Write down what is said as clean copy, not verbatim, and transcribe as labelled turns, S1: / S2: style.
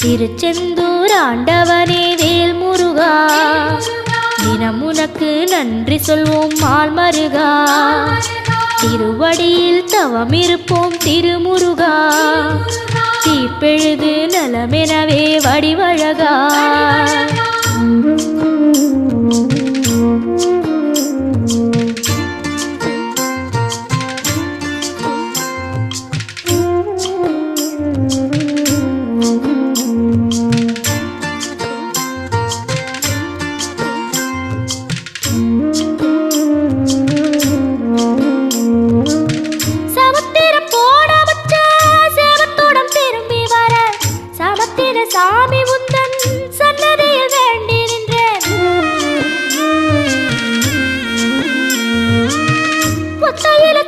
S1: திருச்செந்தூர் ஆண்டவனே வேல் முருகா, தினம் உனக்கு நன்றி சொல்வோம் மால் மருகா. திருவடியில் தவம் இருப்போம் திருமுருகா, தீப்பெழுது நலமெனவே வடிவழகா. சாமி உந்தன் சன்னதியில் வேண்டி நின்றேன். ஒத்தையில